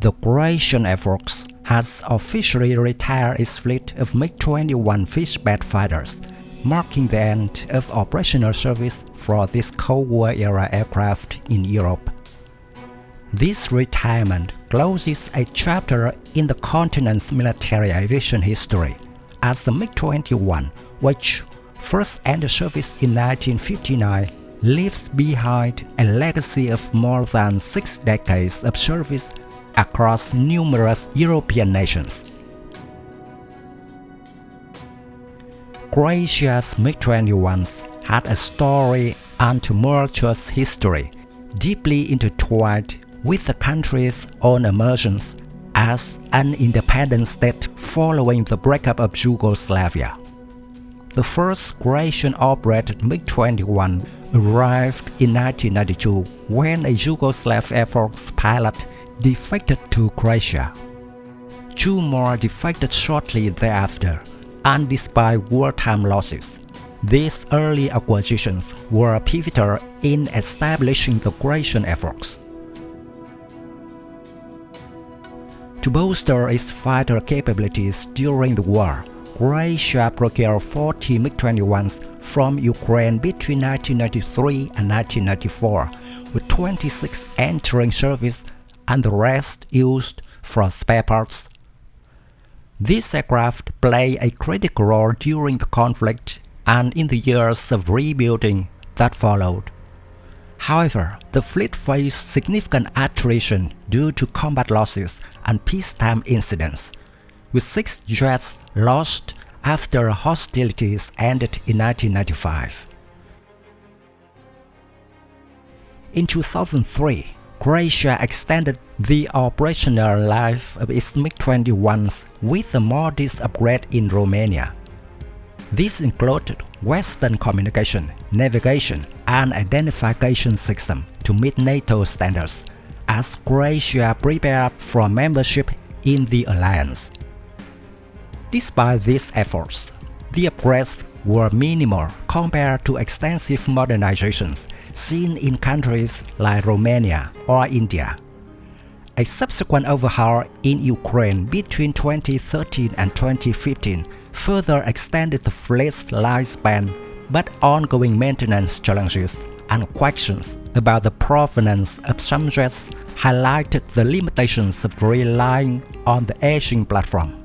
the Croatian Air Force has officially retired its fleet of MiG-21 Fishbed fighters, marking the end of operational service for this Cold War-era aircraft in Europe. This retirement closes a chapter in the continent's military aviation history, as the MiG-21, which first entered service in 1959, leaves behind a legacy of more than 6 decades of service across numerous European nations. Croatia's MiG-21s had a storied and tumultuous history, deeply intertwined with the country's own emergence as an independent state following the breakup of Yugoslavia. The first Croatian-operated MiG-21 arrived in 1992 when a Yugoslav Air Force pilot defected to Croatia. 2 more defected shortly thereafter, and despite wartime losses, these early acquisitions were pivotal in establishing the Croatian Air Force. To bolster its fighter capabilities during the war, Croatia procured 40 MiG-21s from Ukraine between 1993 and 1994, with 26 entering service and the rest used for spare parts. These aircraft played a critical role during the conflict and in the years of rebuilding that followed. However, the fleet faced significant attrition due to combat losses and peacetime incidents, with 6 jets lost after hostilities ended in 1995. In 2003, Croatia extended the operational life of its MiG-21s with a modest upgrade in Romania. This included Western communication, navigation, and identification system to meet NATO standards, as Croatia prepared for membership in the alliance. Despite these efforts, the upgrades were minimal compared to extensive modernizations seen in countries like Romania or India. A subsequent overhaul in Ukraine between 2013 and 2015 further extended the fleet's lifespan, but ongoing maintenance challenges and questions about the provenance of some jets highlighted the limitations of relying on the aging platform.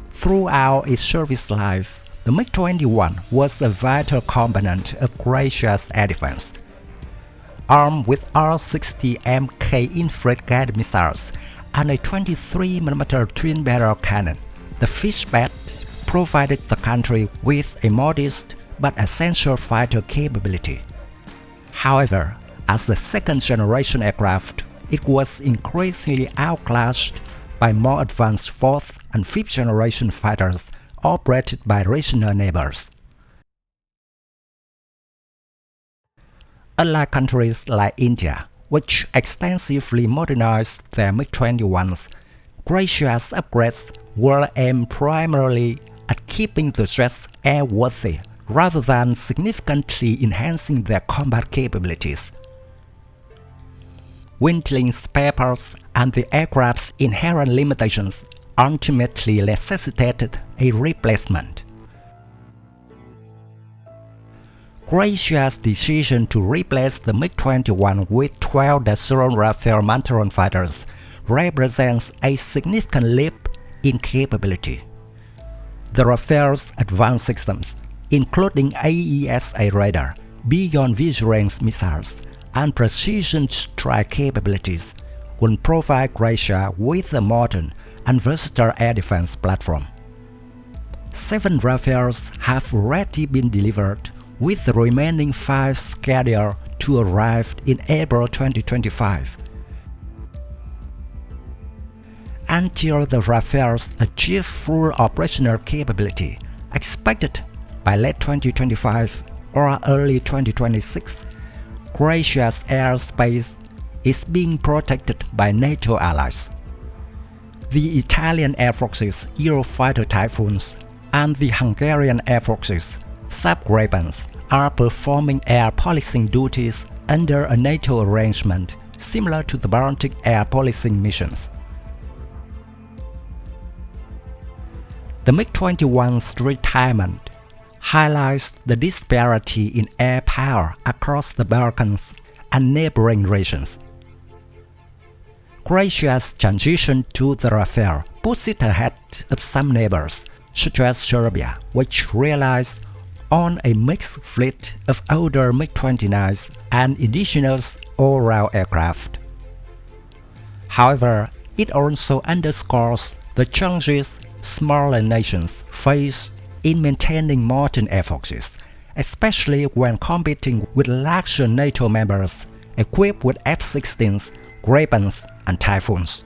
Throughout its service life, the MiG-21 was a vital component of Croatia's air defense. Armed with R-60 Mk infrared-guided missiles and a 23mm twin-barrel cannon, the Fishbed provided the country with a modest but essential fighter capability. However, as the second-generation aircraft, it was increasingly outclassed by more advanced 4th and 5th generation fighters operated by regional neighbors. Unlike countries like India, which extensively modernized their MiG-21s, Croatia's upgrades were aimed primarily at keeping the jets airworthy rather than significantly enhancing their combat capabilities. Dwindling spare parts and the aircraft's inherent limitations ultimately necessitated a replacement. Croatia's decision to replace the MiG-21 with 12 Dassault Rafale Mantaron fighters represents a significant leap in capability. The Rafale's advanced systems, including AESA radar, beyond visual range missiles, and precision strike capabilities, will provide Croatia with a modern and versatile air defense platform. 7 Rafales have already been delivered, with the remaining 5 scheduled to arrive in April 2025. Until the Rafales achieve full operational capability, expected by late 2025 or early 2026, Croatia's airspace is being protected by NATO allies. The Italian Air Force's Eurofighter Typhoons and the Hungarian Air Force's Subgrabens are performing air policing duties under a NATO arrangement similar to the Baltic air policing missions. The MiG-21's retirement highlights the disparity in air power across the Balkans and neighboring regions. Croatia's transition to the Rafale puts it ahead of some neighbors, such as Serbia, which relies on a mixed fleet of older MiG-29s and indigenous all-round aircraft. However, it also underscores the challenges smaller nations face in maintaining modern air forces, especially when competing with larger NATO members equipped with F-16s, Gripens, and Typhoons.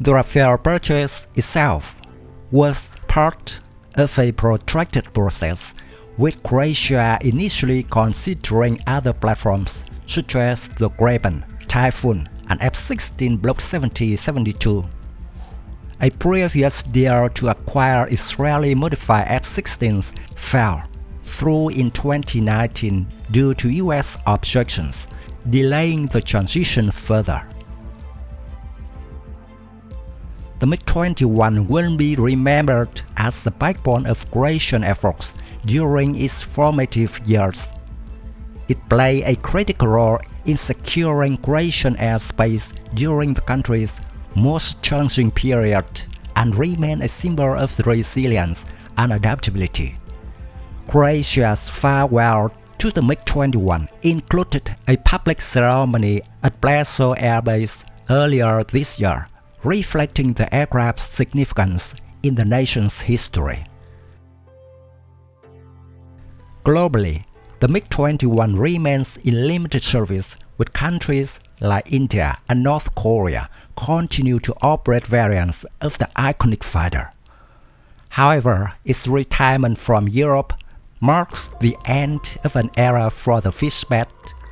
The Rafale purchase itself was part of a protracted process, with Croatia initially considering other platforms such as the Gripen, Typhoon, and F-16 Block 70-72. A previous deal to acquire Israeli modified F-16s fell through in 2019 due to US objections, delaying the transition further. The MiG-21 will be remembered as the backbone of Croatian Air Force during its formative years. It played a critical role in securing Croatian airspace during the country's most challenging period and remained a symbol of resilience and adaptability. Croatia's farewell to the MiG-21 included a public ceremony at Dassault Air Base earlier this year, reflecting the aircraft's significance in the nation's history. Globally, the MiG-21 remains in limited service, with countries like India and North Korea continue to operate variants of the iconic fighter. However, its retirement from Europe marks the end of an era for the Fishbed,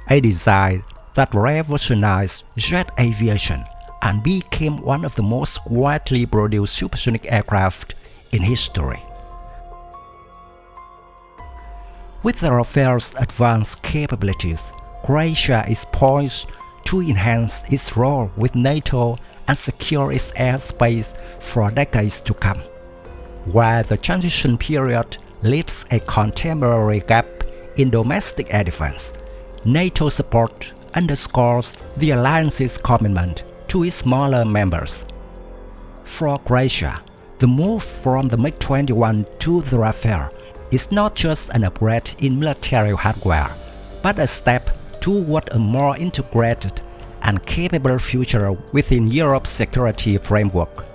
a design that revolutionized jet aviation and became one of the most widely produced supersonic aircraft in history. With the Rafale's advanced capabilities, Croatia is poised to enhance its role with NATO and secure its airspace for decades to come. While the transition period leaves a contemporary gap in domestic air defense, NATO support underscores the alliance's commitment to its smaller members. For Croatia, the move from the MiG-21 to the Rafale is not just an upgrade in military hardware, but a step toward a more integrated and capable future within Europe's security framework.